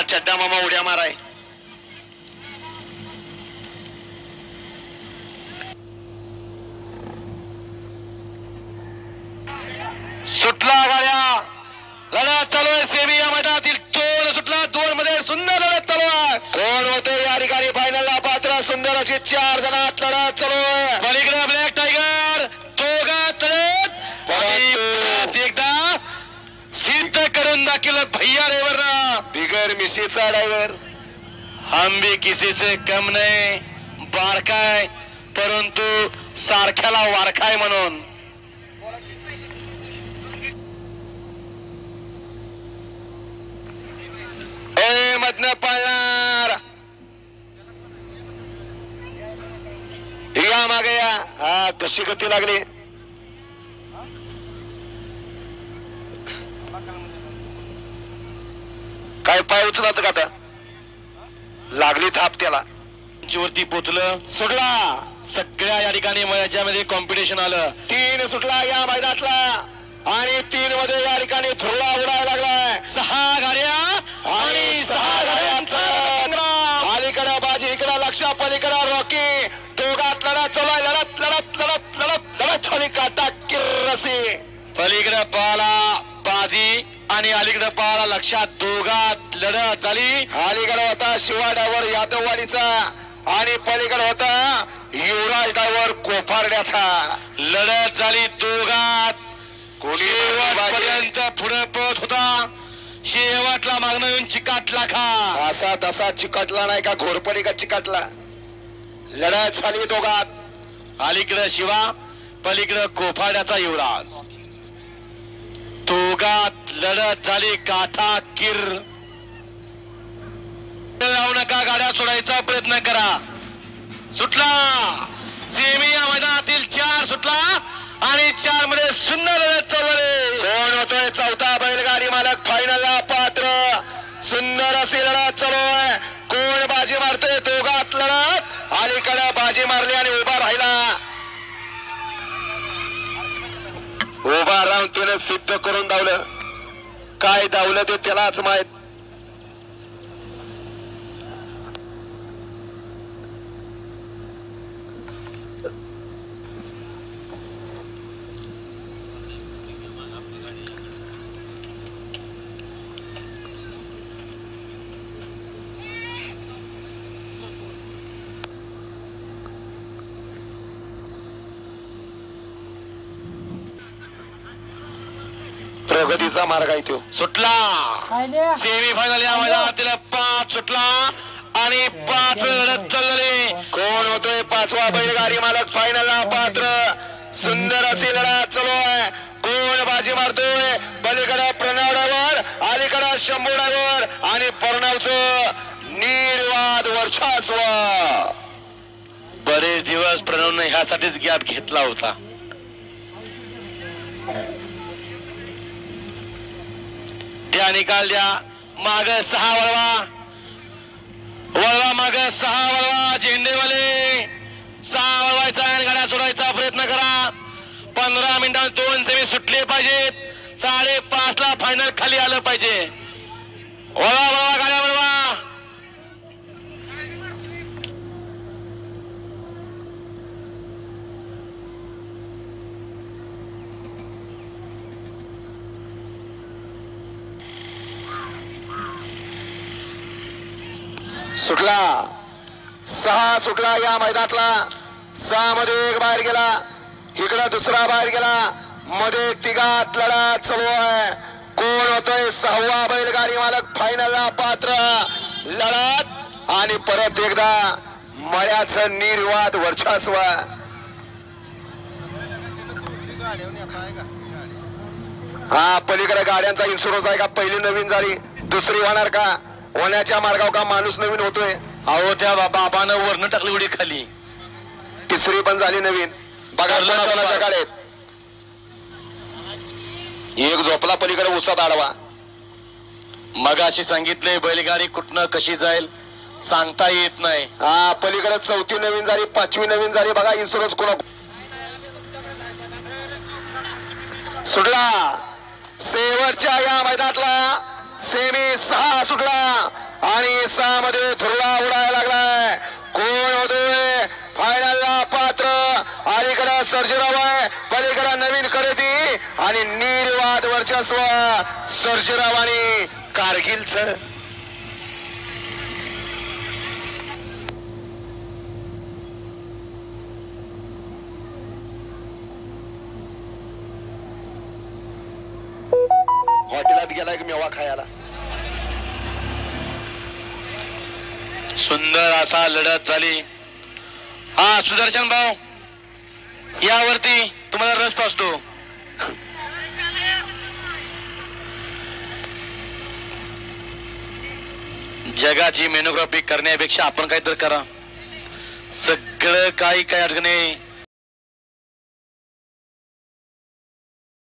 चड्डा मामा उड्या माराय. सुटला गाड्या. लढत चालू आहे सेमी या मैदानातील. दोन सुटला, दोन मध्ये सुंदर लढत चालू आहे. कोण होते या ठिकाणी फायनलला पात्र? सुंदर अशी 4 जणात लढत चालू आहे. पलीकडे ब्लॅक टायगर दोघात लढत एकदा सिद्ध करून दाखवलं भैया ड्रायव्हर ना. बिगर मिशीचा ड्रायव्हर. हम भी किसी से कम नाही. बारकाय परंतु सारख्याला वारखाय म्हणून. मधनं पळणार. या मागे या. हा कशी गती लागली. काय पाय उचलत का आता? लागली थाप त्याला. वरती पोचलं. सुटला. सगळ्या या ठिकाणी याच्यामध्ये कॉम्पिटिशन आलं. 3 सुटला या मैदानातला आणि 3 मध्ये या ठिकाणी धुरळा उडायला लागलाय. 6 गाड्या आणि 6 गाड्यांचा अलीकडे बाजी, इकडे लक्ष, पलीकडे रॉकी. दोघात लढत चालू आहे. लढत लढत लढत लढत लढत झाली. काटा किर्रसी. पलीकडे पाला बाजी आणि अलीकडे पाला लक्षात. दोघात लढत झाली. अलीकडे होता शिवा ड्रायव्हर यादववाडीचा आणि पलीकडे होता युवराज ड्रायव्हर कोफारड्याचा. लढत झाली दोघात. शेवटपर्यंत पुढे पळत होता. शेवटला मागणं येऊन चिकाटला खा. असा तसा चिकाटला नाही का? घोरपडी का चिकाटला. लढत झाली दोघात. अलीकडे शिवा, पलीकडे कोफाड्याचा युवराज. दोघात लढत झाली काठा किर. लावू नका. गाड्या सोडायचा प्रयत्न करा. सुटला सेमी या मैदानातील 4 सुटला आणि 4 मध्ये सुंदर लढत चालू आहे. कोण होतोय चौथा बैलगाडी मालक फायनलला पात्र? सुंदर अशी लढत चालू आहे. कोण बाजी मारतोय? दोघात लढत. अलीकडे बाजी मारली आणि उभा राहिला. उभा राहून त्याने सिद्ध करून धावलं. काय धावलं ते त्यालाच माहित. प्रगतीचा मार्ग आहे तो. सुटला सेमी फायनल या मैदानातील 5 सुटला आणि 5 लढत चालली. कोण होतोय 5वा बैलगाडी मालक फायनलला पात्र? सुंदर अशी लढत चालू आहे. कोण बाजी मारतोय? पलीकडे प्रणव ड्रायव्हर, अलीकडे शंभू ड्रायव्हर आणि प्रणवचं निर्वाद वर्चस्व. बरेच दिवस प्रणवने ह्यासाठीच गॅप घेतला होता. त्या निकाल द्या. माग 6 वळवा. वळवा माग 6 वळवा. झेंडेवाले 6 वळवायचा आणि गाड्या सोडायचा प्रयत्न करा. 15 मिनिटांत 2 सेमी सुटले पाहिजेत. 5:30 ला फायनल खाली आलं पाहिजे. वळवा वळवा गाड्या वळवा. सुटला 6 सुटला या मैदानातला. 6 मध्ये 1 बाहेर गेला. इकडे दुसरा बाहेर गेला. मध्ये 3घात लढत चालू आहे. कोण होतोय 6वा बैलगाडी मालक फायनलला पात्र? लढत आणि परत एकदा मळ्याचं निर्वाद वर्चस्व. हा पलीकडे गाड्यांचा इन्शुरन्स आहे का? पहिली नवीन झाली, दुसरी होणार का? होण्याच्या मार्गावर का माणूस नवीन होतोय? अहो त्या बाबानं वरनं टाकली उडी खाली. तिसरी पण झाली नवीन. बघा गाड्यात एक झोपला पलीकडे उसात आडवा. मगाशी सांगितले बैलगाडी कुठनं कशी जाईल सांगता येत नाही. हा पलीकडे 4थी नवीन झाली, 5वी नवीन झाली. बघा इन्शुरन्स कोणा सुटला. शेवटच्या या मैदानातला सेमी 6 सुटला. आणि 6 मध्ये धुरळा उडायला लागलाय. कोण होतोय फायनलला पात्र? अलीकडे सर्जेराव आहे, पलीकडे नवीन खरेदी आणि निर्वाद वर्चस्व सर्जेराव आणि कारगिलच. हॉटेलात गेलाय मेवा खायला. सुंदर असा लढत झाली. हा सुदर्शन भाऊ, यावरती तुम्हाला रस असतो. जगाची मेनोग्राफी करण्यापेक्षा आपण काहीतरी करा. सगळं काही काय अडचणी